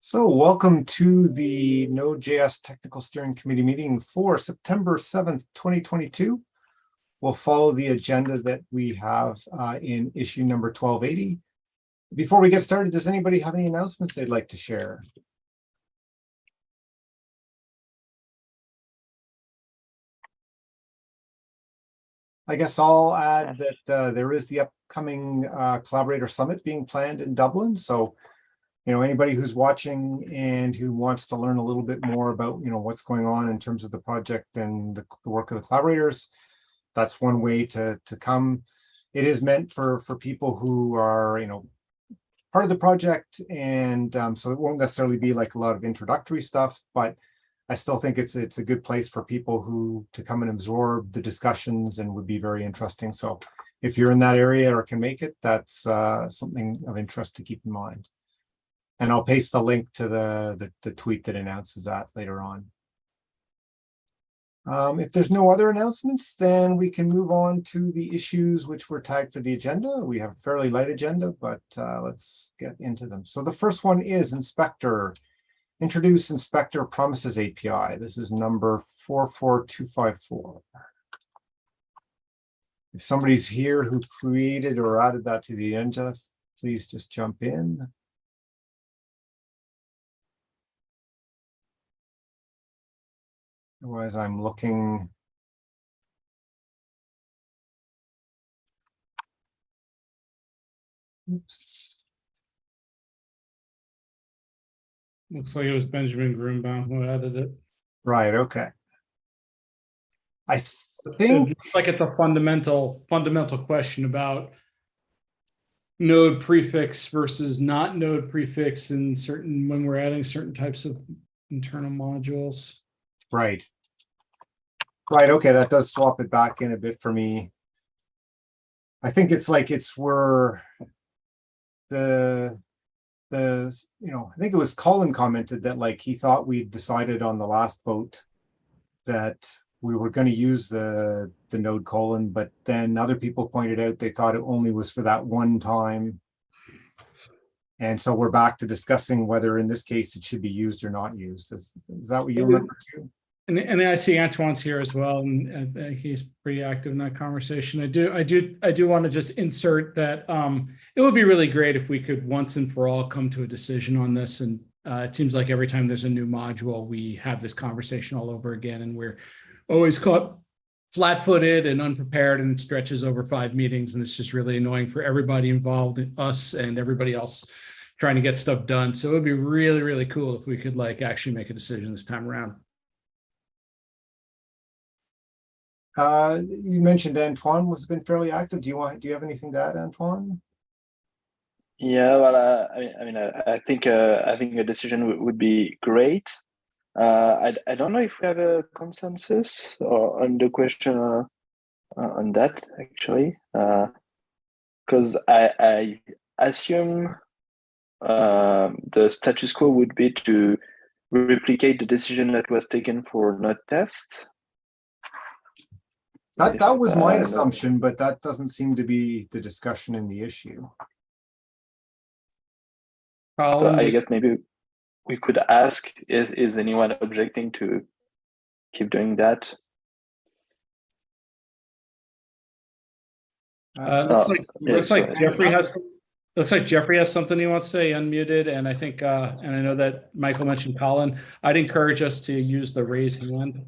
So welcome to the node.js Technical Steering Committee meeting for September 7th, 2022. We'll follow the agenda that we have in issue number 1280. Before we get started, does anybody have any announcements they'd like to share? I guess I'll add that there is the upcoming Collaborator Summit being planned in Dublin. So anybody who's watching and who wants to learn a little bit more about, what's going on in terms of the project and the work of the collaborators, that's one way to come. It is meant for people who are, part of the project. And so it won't necessarily be like a lot of introductory stuff, but I still think it's a good place for people who to come and absorb the discussions and would be very interesting. So if you're in that area or can make it, that's something of interest to keep in mind. And I'll paste the link to the tweet that announces that later on. If there's no other announcements, then we can move on to the issues which were tagged for the agenda. We have a fairly light agenda, but let's get into them. So the first one is Inspector. Introduce Inspector Promises API. This is number 44254. If somebody's here who created or added that to the agenda, please just jump in. Otherwise, I'm looking. Oops. Looks like it was Benjamin Grunbaum who added it. Right. Okay. I think like it's a fundamental question about node prefix versus not node prefix in certain when we're adding certain types of internal modules. Right. Right. Okay, that does swap it back in a bit for me. I think it's like where I think it was Colin commented that like he thought we'd decided on the last vote that we were going to use the node colon, but then other people pointed out they thought it only was for that one time. And so we're back to discussing whether in this case it should be used or not used. Is that what you remember too? And I see Antoine's here as well, and he's pretty active in that conversation. I do want to just insert that it would be really great if we could once and for all come to a decision on this. And it seems like every time there's a new module, we have this conversation all over again, and we're always caught flat-footed and unprepared, and it stretches over 5 meetings, and it's just really annoying for everybody involved, us and everybody else trying to get stuff done. So it would be really, really cool if we could like actually make a decision this time around. You mentioned Antoine has been fairly active. Do you have anything to add, Antoine? Yeah, well, I think a decision would be great. I don't know if we have a consensus on the question on that actually, because I assume the status quo would be to replicate the decision that was taken for node test. That was my assumption, but that doesn't seem to be the discussion in the issue. So I guess maybe we could ask, is anyone objecting to keep doing that? Looks like Jeffrey has something he wants to say unmuted, and I think and I know that Michael mentioned Colin. I'd encourage us to use the raise hand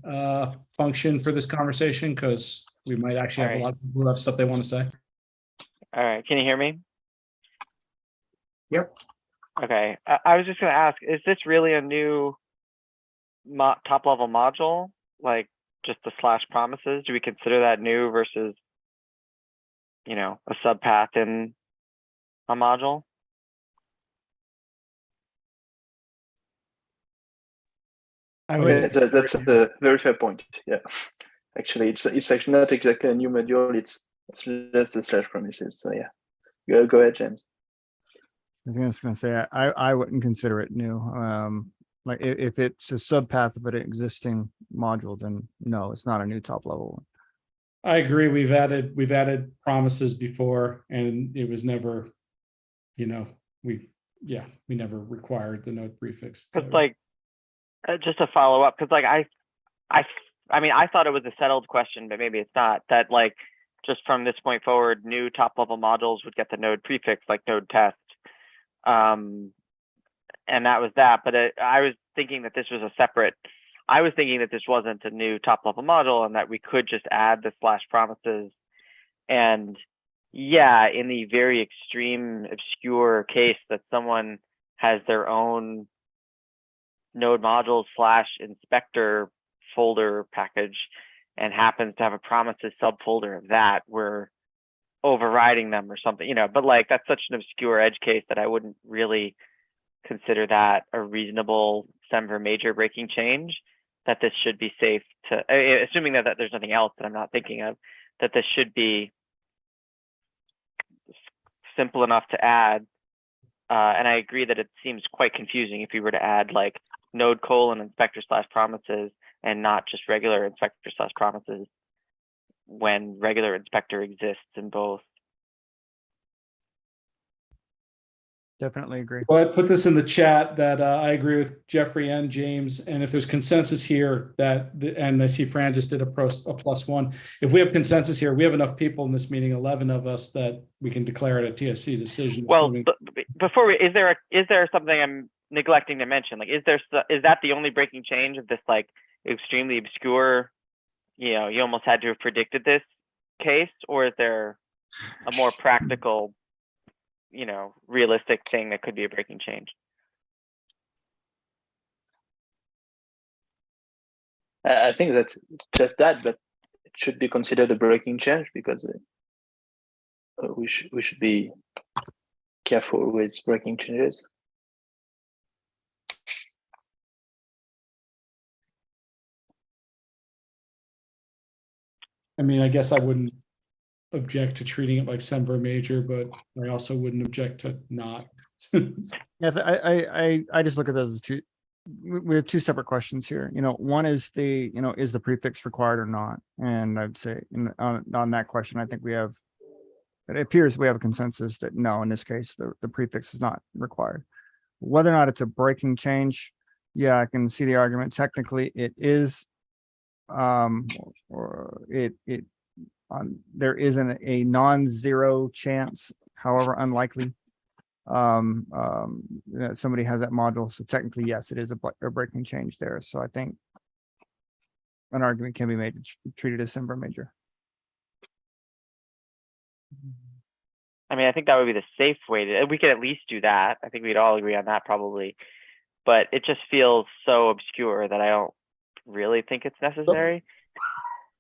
function for this conversation, because we might actually have a lot of people who have stuff they want to say. All right, can you hear me? Yep. Okay, I was just going to ask, is this really a new top level module, like just the / promises? Do we consider that new versus, a subpath in a module? That's a very fair point. Yeah, actually, it's actually not exactly a new module. It's just the / promises. So yeah, go ahead, James. I was just going to say I wouldn't consider it new. Like if it's a subpath of an existing module, then no, it's not a new top level one. I agree. We've added promises before, and it was never, we yeah, we never required the node prefix. Cause like, just to follow up, cause like I mean, I thought it was a settled question, but maybe it's not, that like, just from this point forward, new top level modules would get the node prefix like node test. And that was that, but I was thinking that this was a separate, I was thinking that this wasn't a new top level module and that we could just add the slash promises. And yeah, in the very extreme, obscure case that someone has their own node module slash inspector folder package and happens to have a promises subfolder of that, we're overriding them or something, you know, but like that's such an obscure edge case that I wouldn't really consider that a reasonable semver major breaking change, that this should be safe to, assuming that there's nothing else that I'm not thinking of, that this should be simple enough to add. And I agree that it seems quite confusing if you were to add like node : inspector slash promises and not just regular inspector slash promises when regular inspector exists in both. Definitely agree. Well, I put this in the chat that I agree with Jeffrey and James, and if there's consensus here and I see Fran just did a +1. If we have consensus here, we have enough people in this meeting, 11 of us, that we can declare it a TSC decision. Well, before we, is there something I'm neglecting to mention? Like, is that the only breaking change of this like extremely obscure, you know, you almost had to have predicted this case, or is there a more practical, you know, realistic thing that could be a breaking change? I think that's just that, but it should be considered a breaking change because we should be careful with breaking changes. I mean, I guess I wouldn't object to treating it like semver major, but I also wouldn't object to not. Yeah, I just look at those as two. We have two separate questions here. You know, one is is the prefix required or not? And I'd say on that question, I think it appears we have a consensus that no, in this case, the prefix is not required. Whether or not it's a breaking change, yeah, I can see the argument. Technically, it is, or there isn't a non-zero chance, however unlikely, that somebody has that module. So technically, yes, it is a breaking change there. So I think an argument can be made to treat it as semver major. I mean, I think that would be the safe way to, we could at least do that. I think we'd all agree on that probably, but it just feels so obscure that I don't really think it's necessary.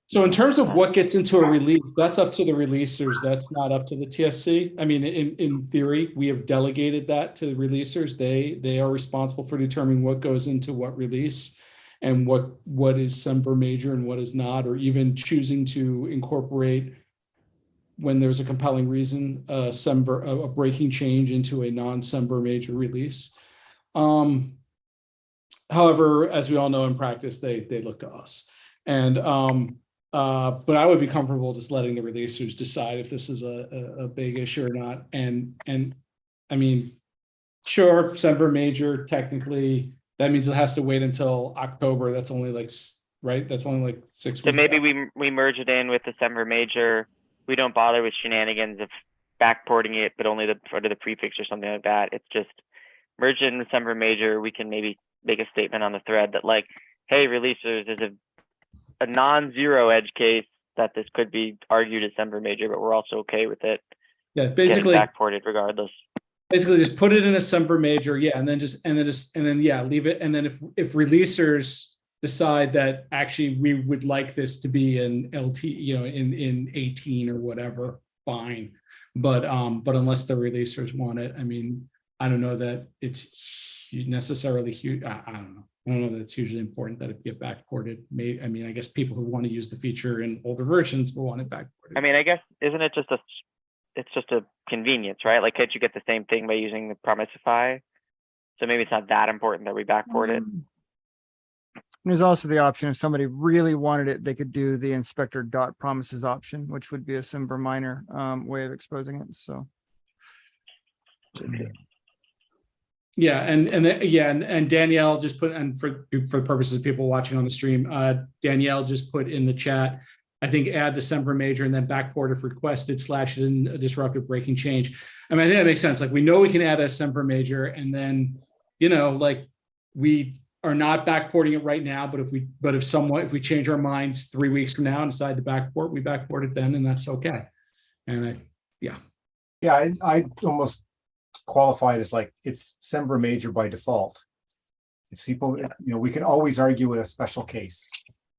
So in terms of what gets into a release, that's up to the releasers. That's not up to the TSC. I mean, in theory, we have delegated that to the releasers. They are responsible for determining what goes into what release and what is semver major and what is not, or even choosing to incorporate, when there's a compelling reason, a breaking change into a non-semver major release. However, as we all know in practice, they look to us. And but I would be comfortable just letting the releasers decide if this is a big issue or not. And I mean, sure, semver major, technically, that means it has to wait until October. That's only like, right? That's only like 6 weeks. So maybe we merge it in with the semver major. We don't bother with shenanigans of backporting it, but only for the prefix or something like that. It's just merge it in the semver major. We can maybe make a statement on the thread that like, hey, releasers, there's a non-zero edge case that this could be argued as semver major, but we're also okay with it. Yeah, basically backported regardless. Basically, just put it in a semver major, yeah, and then leave it. And then if releasers decide that actually we would like this to be an LT, you know, in 18 or whatever, fine. But unless the releasers want it, I mean, I don't know that it's necessarily huge. I don't know. I don't know that it's hugely important that it get backported. Maybe, I mean, I guess people who want to use the feature in older versions will want it backported. I mean, I guess, isn't it just it's just a convenience, right? Like, can't you get the same thing by using the promisify? So maybe it's not that important that we backport it. There's also the option, if somebody really wanted it, they could do the inspector dot promises option, which would be a semver minor way of exposing it. So Okay. Yeah, and Danielle just put, and for the purposes of people watching on the stream, Danielle just put in the chat, I think add December major and then backport if requested / in a disruptive breaking change. I mean, I think that makes sense. Like, we know we can add a December major, and then, you know, like, we are not backporting it right now, but if we change our minds 3 weeks from now and decide to backport, we backport it then, and that's okay. And Yeah, I almost qualify it as like it's December major by default. If people, you know, we can always argue with a special case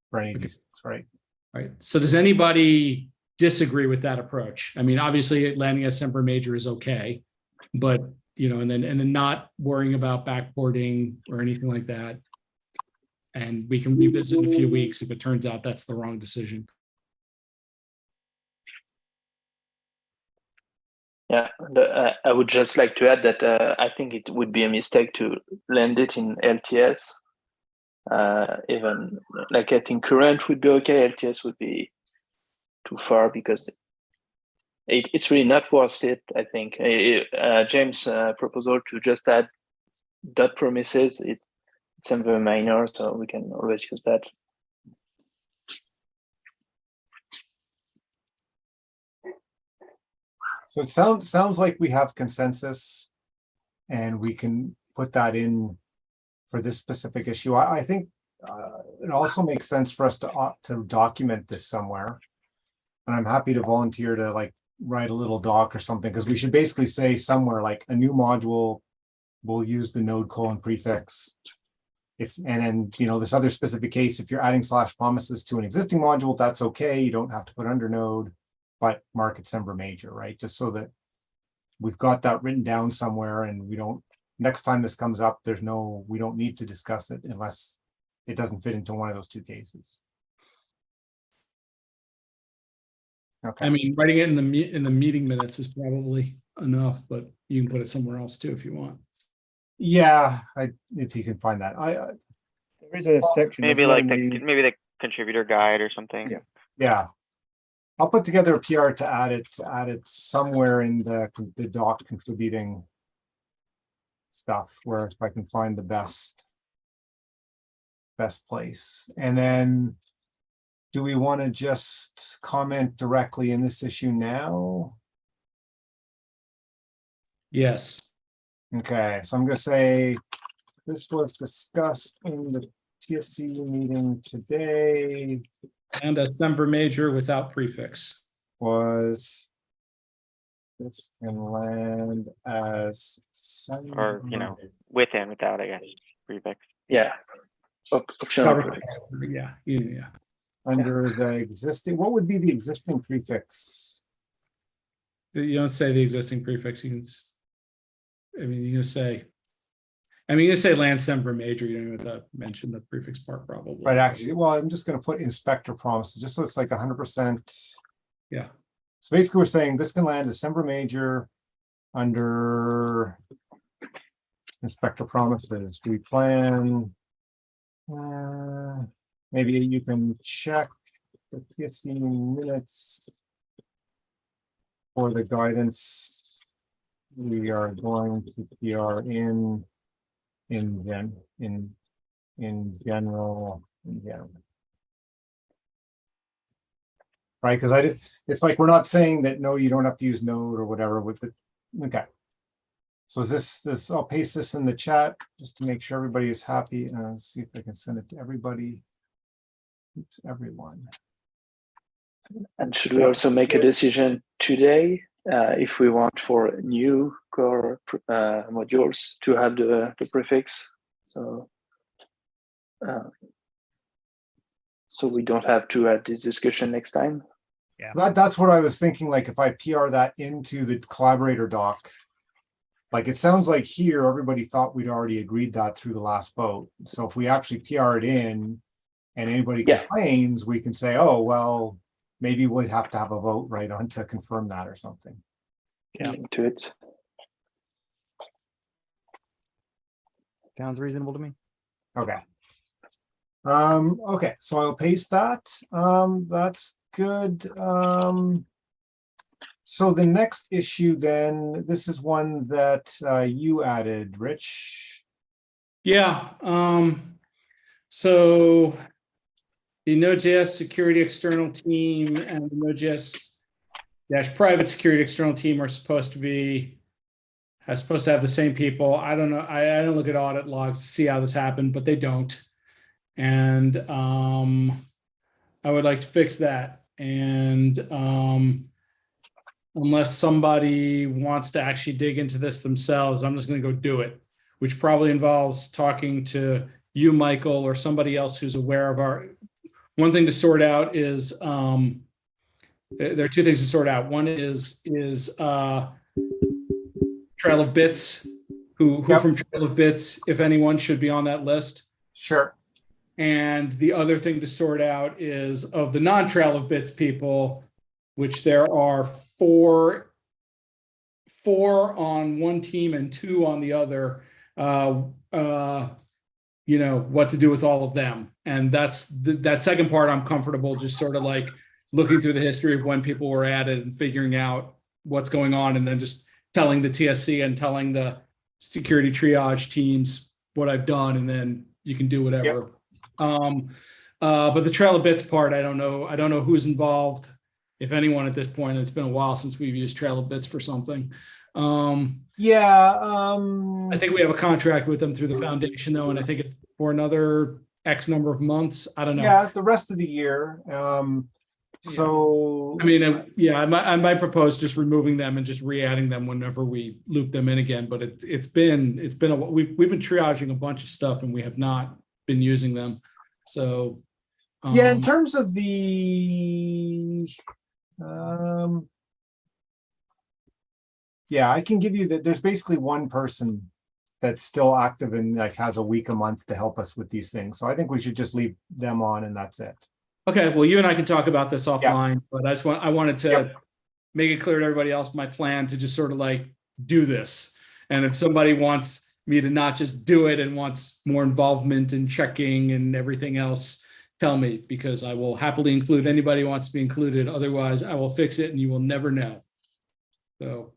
for any of these things, right? Right. So does anybody disagree with that approach? I mean, obviously landing a December major is okay, but, you know, and then not worrying about backporting or anything like that. And we can revisit in a few weeks if it turns out that's the wrong decision. Yeah, I would just like to add that I think it would be a mistake to land it in LTS. Even like, I think current would be okay. LTS would be too far because it's really not worth it. I think James' proposal to just add dot promises, it's very minor, so we can always use that. So it sounds like we have consensus, and we can put that in for this specific issue. I think it also makes sense for us to document this somewhere, and I'm happy to volunteer to like write a little doc or something, because we should basically say somewhere like a new module will use the node : prefix. And then, you know, this other specific case, if you're adding / promises to an existing module, that's okay. You don't have to put under node, but mark it December major, right? Just so that we've got that written down somewhere, and we don't, next time this comes up, we don't need to discuss it unless it doesn't fit into one of those two cases. Okay. I mean, writing it in the meeting minutes is probably enough, but you can put it somewhere else too if you want. Yeah, if you can find that. There is a section. Maybe like the contributor guide or something. Yeah. Yeah. I'll put together a PR to add it somewhere in the doc contributing stuff, where if I can find the best place. And then, do we want to just comment directly in this issue now? Yes. Okay, so I'm going to say this was discussed in the TSC meeting today. And a December major without prefix. Was this can land as Or, you know, with and without, I guess, prefix. Yeah. Optional prefix. Yeah. under the existing, what would be the existing prefix? You don't say the existing prefix. You can say land December major. You don't even have to mention the prefix part, probably. Right, actually, well, I'm just going to put inspector promises, just so it's like 100%. Yeah. So basically, we're saying this can land December major under inspector promises. We plan. Maybe you can check the TSC minutes for the guidance we are going to PR in general. Right, because it's like we're not saying that no, you don't have to use node or whatever with it. Okay. So is this I'll paste this in the chat just to make sure everybody is happy, and see if I can send it to everybody. It's everyone. And should we also make a decision today if we want for new core modules to have the prefix? So we don't have to have this discussion next time. Yeah. That's what I was thinking. Like if I PR that into the collaborator doc, like it sounds like here everybody thought we'd already agreed that through the last vote. So if we actually PR it in, and anybody complains, we can say, oh well, maybe we'd have to have a vote right on to confirm that or something. Link to it. Sounds reasonable to me. Okay. Okay, so I'll paste that. That's good. So the next issue then, this is one that you added, Rich. Yeah. So the Node.js security external team and the Node.js private security external team are supposed to have the same people. I don't know. I didn't look at audit logs to see how this happened, but they don't. And I would like to fix that. And unless somebody wants to actually dig into this themselves, I'm just going to go do it, which probably involves talking to you, Michael, or somebody else who's aware of our. One thing to sort out is there are two things to sort out. One is Trail of Bits, who Yep. from Trail of Bits, if anyone, should be on that list. Sure. And the other thing to sort out is of the non-Trail of Bits people, which there are four on one team and 2 on the other. What to do with all of them. And that's that second part I'm comfortable just sort of like looking through the history of when people were added and figuring out what's going on, and then just telling the TSC and telling the security triage teams what I've done, and then you can do whatever. Yep. But the Trail of Bits part, I don't know who's involved, if anyone at this point. It's been a while since we've used Trail of Bits for something. I think we have a contract with them through the foundation though, and I think it's for another X number of months. I don't know. Yeah, the rest of the year. So I mean, I might propose just removing them and just re-adding them whenever we loop them in again. But it's been we've been triaging a bunch of stuff and we have not been using them. So yeah, in terms of the yeah, I can give you that. There's basically one person that's still active and like has a week a month to help us with these things. So I think we should just leave them on and that's it. Okay, well, you and I can talk about this offline, but I wanted to make it clear to everybody else my plan to just sort of like do this. And if somebody wants me to not just do it and wants more involvement and checking and everything else, tell me, because I will happily include anybody who wants to be included. Otherwise, I will fix it and you will never know. So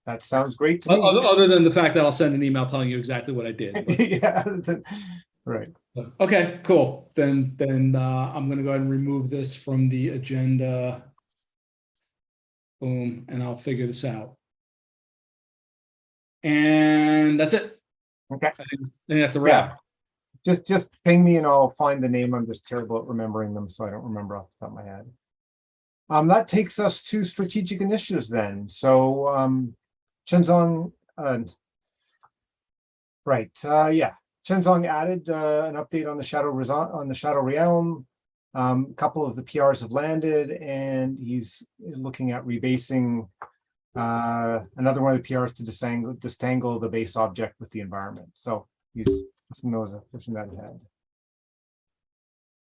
that sounds great to me. Other than the fact that I'll send an email telling you exactly what I did. Yeah, right. Okay, cool. Then I'm going to go ahead and remove this from the agenda. Boom, and I'll figure this out. And that's it. Okay. I think that's a wrap. Yeah. Just ping me and I'll find the name. I'm just terrible at remembering them, so I don't remember off the top of my head. That takes us to strategic initiatives then. So Chenzong, Chenzong added an update on the Shadow Realm. A couple of the PRs have landed, and he's looking at rebasing another one of the PRs to disentangle the base object with the environment. So he's pushing that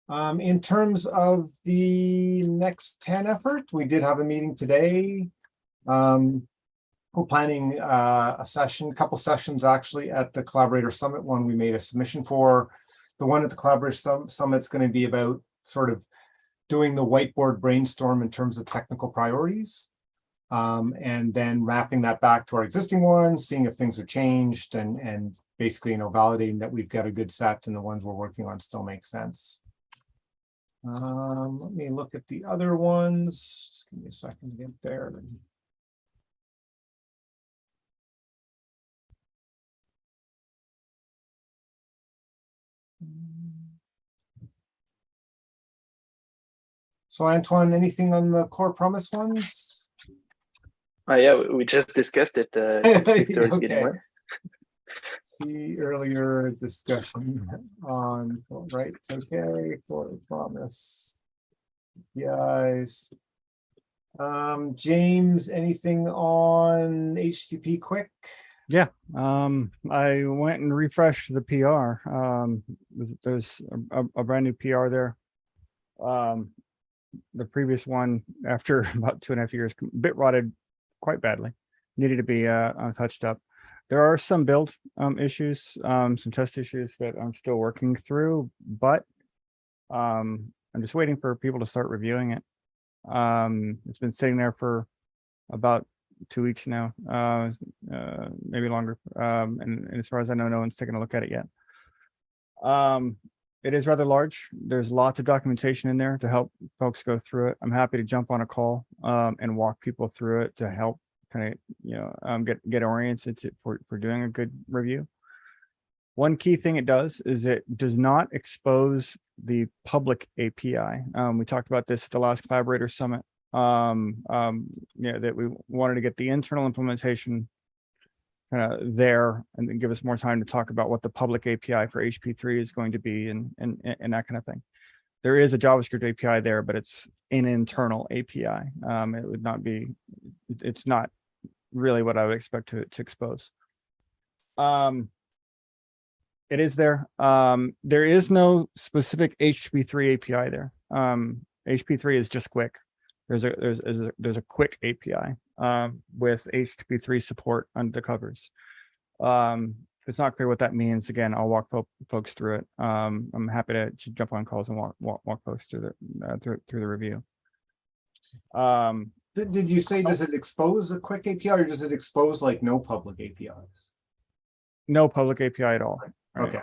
ahead. In terms of the next 10 effort, we did have a meeting today. We're planning a couple sessions actually at the Collaborator Summit. One we made a submission for. The one at the Collaborator Summit is going to be about sort of doing the whiteboard brainstorm in terms of technical priorities. And then wrapping that back to our existing ones, seeing if things have changed, and basically, validating that we've got a good set and the ones we're working on still make sense. Let me look at the other ones. Just give me a second to get there. So Antoine, anything on the core promise ones? Yeah, we just discussed it. Okay. See earlier discussion on right. Okay, core promise. Guys. James, anything on HTTP quick? Yeah, I went and refreshed the PR. There's a brand new PR there. The previous one, after about 2.5 years, bit rotted quite badly, needed to be touched up. There are some build issues, some test issues that I'm still working through, but I'm just waiting for people to start reviewing it. It's been sitting there for about 2 weeks now, maybe longer. And as far as I know, no one's taken a look at it yet. It is rather large. There's lots of documentation in there to help folks go through it. I'm happy to jump on a call and walk people through it to help kind of get oriented for doing a good review. One key thing it does is it does not expose the public API. We talked about this at the last Collaborator Summit. That we wanted to get the internal implementation there, and then give us more time to talk about what the public API for HP3 is going to be, and that kind of thing. There is a JavaScript API there, but it's an internal API. It would not be. It's not really what I would expect to expose. It is there. There is no specific HP3 API there. HP3 is just quick. There's a quick API with HTTP3 support under the covers. If it's not clear what that means, again, I'll walk folks through it. I'm happy to jump on calls and walk folks through the review. Did you say, does it expose a quick API, or does it expose like no public APIs? No public API at all. Right?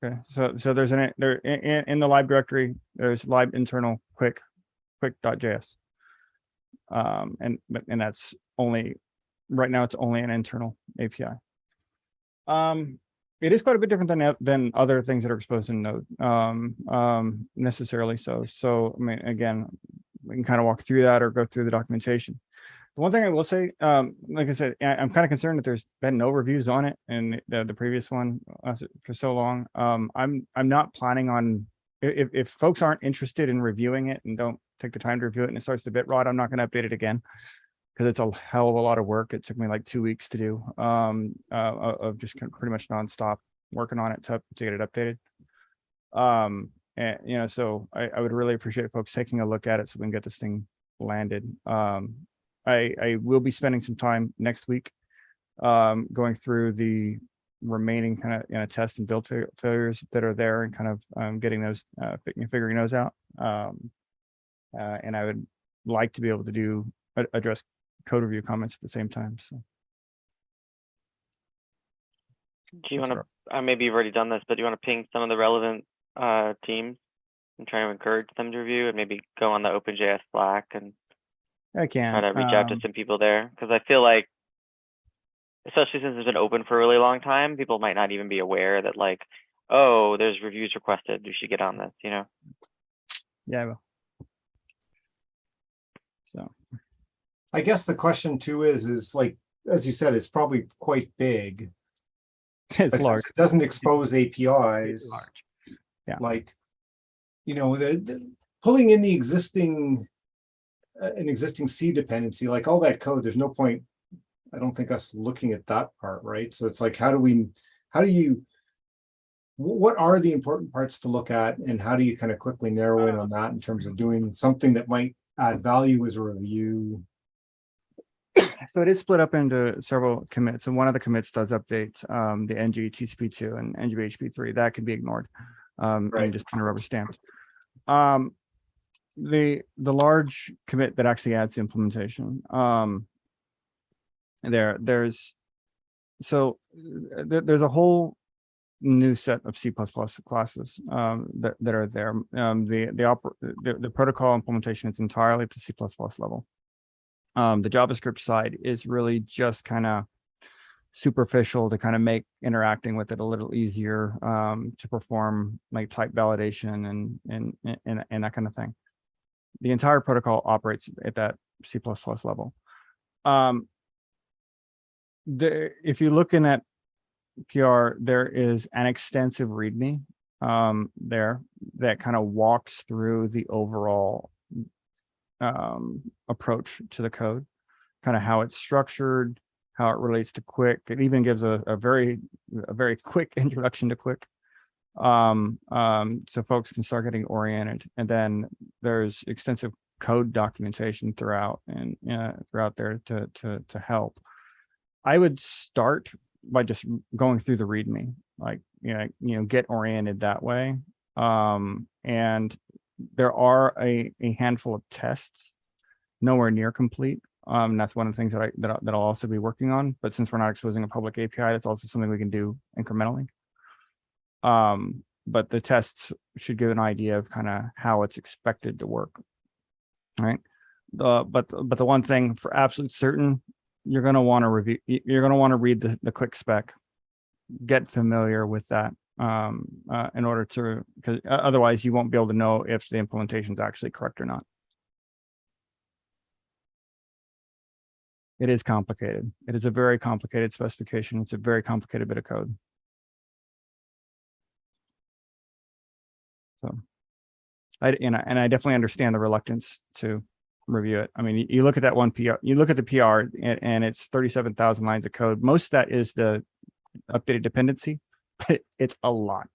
Okay. So there's in the lib directory, there's lib internal quick.js. And that's only right now, it's only an internal API. It is quite a bit different than other things that are exposed in Node, necessarily. So I mean, again, we can kind of walk through that or go through the documentation. The one thing I will say, like I said, I'm kind of concerned that there's been no reviews on it, and the previous one for so long. I'm not planning on, if folks aren't interested in reviewing it and don't take the time to review it and it starts to bit rot, I'm not going to update it again, because it's a hell of a lot of work. It took me like 2 weeks to do, of just pretty much nonstop working on it to get it updated. And so I would really appreciate folks taking a look at it so we can get this thing landed. I will be spending some time next week going through the remaining kind of test and build failures that are there, and kind of getting those figuring those out. And I would like to be able to address code review comments at the same time. So, do you want to? Maybe you've already done this, but do you want to ping some of the relevant teams and try to encourage them to review, and maybe go on the OpenJS Slack and I can try to reach out to some people there? Because I feel like, especially since it's been open for a really long time, people might not even be aware that, like, oh, there's reviews requested, you should get on this, you know? Yeah, I will. So I guess the question too is like, as you said, it's probably quite big. it's But large. since it doesn't expose APIs. It's large. Yeah. Like, the pulling in the existing, an existing C dependency, like all that code, there's no point, I don't think, us looking at that part, right? So it's like, what are the important parts to look at, and how do you kind of quickly narrow in on that in terms of doing something that might add value as a review? So it is split up into several commits, and one of the commits does update the ng TCP2 and ng HP3. That can be ignored, Right. and just kind of rubber stamped. The large commit that actually adds the implementation, there's a whole new set of C++ classes that are there. The protocol implementation is entirely at the C++ level. The JavaScript side is really just kind of superficial to kind of make interacting with it a little easier, to perform like type validation and that kind of thing. The entire protocol operates at that C++ level. If you look in that PR, there is an extensive README there that kind of walks through the overall approach to the code, kind of how it's structured, how it relates to Quick. It even gives a very quick introduction to Quick, so folks can start getting oriented. And then there's extensive code documentation throughout there to help. I would start by just going through the README, like get oriented that way. And there are a handful of tests nowhere near complete. That's one of the things that that I'll also be working on. But since we're not exposing a public API, that's also something we can do incrementally. But the tests should give an idea of kind of how it's expected to work. Right. But the one thing for absolute certain, you're going to want to review, you're going to want to read the quick spec, get familiar with that in order to, because otherwise you won't be able to know if the implementation is actually correct or not. It is complicated. It is a very complicated specification. It's a very complicated bit of code. So I definitely understand the reluctance to review it. I mean, you look at that one PR, you look at the PR and it's 37,000 lines of code. Most of that is the updated dependency, but it's a lot.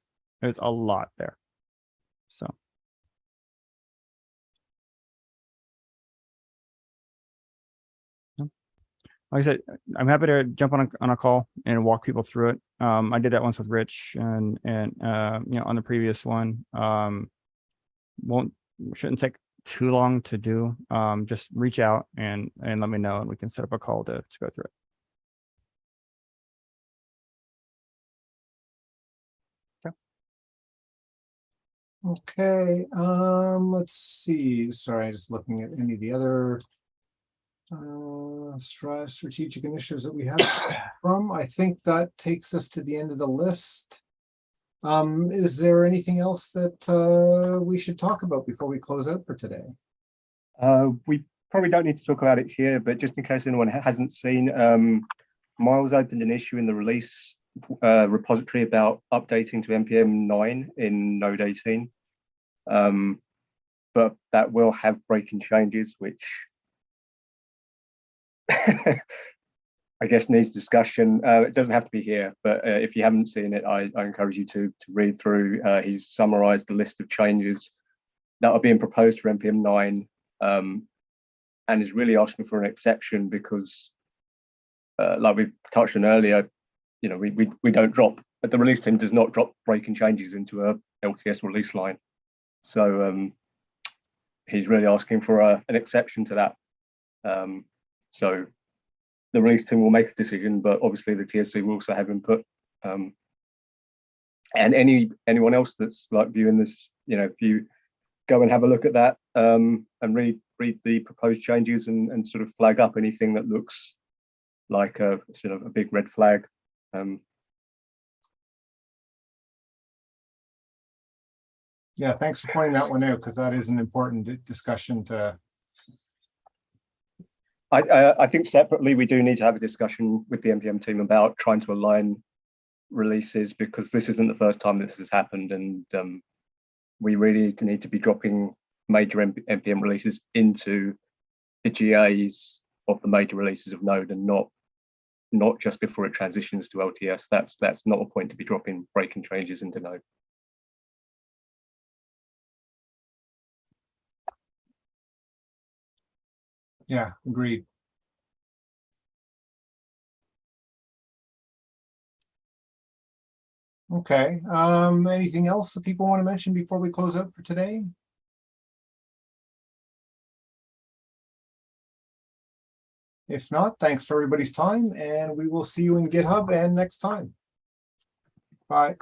There's a lot there. So. Like I said, I'm happy to jump on a call and walk people through it. I did that once with Rich and you know, on the previous one. Shouldn't take too long to do. Just reach out and let me know and we can set up a call to go through it. Okay, let's see. Sorry, just looking at any of the other strategic initiatives that we have from. I think that takes us to the end of the list. Is there anything else that we should talk about before we close out for today? We probably don't need to talk about it here, but just in case anyone hasn't seen, Miles opened an issue in the release repository about updating to npm 9 in node 18. But that will have breaking changes, which I guess needs discussion. It doesn't have to be here, but if you haven't seen it, I encourage you to read through. He's summarized the list of changes that are being proposed for npm 9, and is really asking for an exception because, like we've touched on earlier, you know, we don't drop, but the release team does not drop breaking changes into a LTS release line. So he's really asking for an exception to that. So the release team will make a decision, but obviously the TSC will also have input. And anyone else that's like viewing this, you know, if you go and have a look at that and read the proposed changes and sort of flag up anything that looks like a sort of a big red flag. Yeah, thanks for pointing that one out, because that is an important discussion to. I think separately we do need to have a discussion with the npm team about trying to align releases, because this isn't the first time this has happened, and we really need to be dropping major npm releases into the GAs of the major releases of Node, and not just before it transitions to LTS. That's not a point to be dropping breaking changes into Node. Yeah, agreed. Okay, anything else that people want to mention before we close out for today? If not, thanks for everybody's time, and we will see you in GitHub and next time. Bye.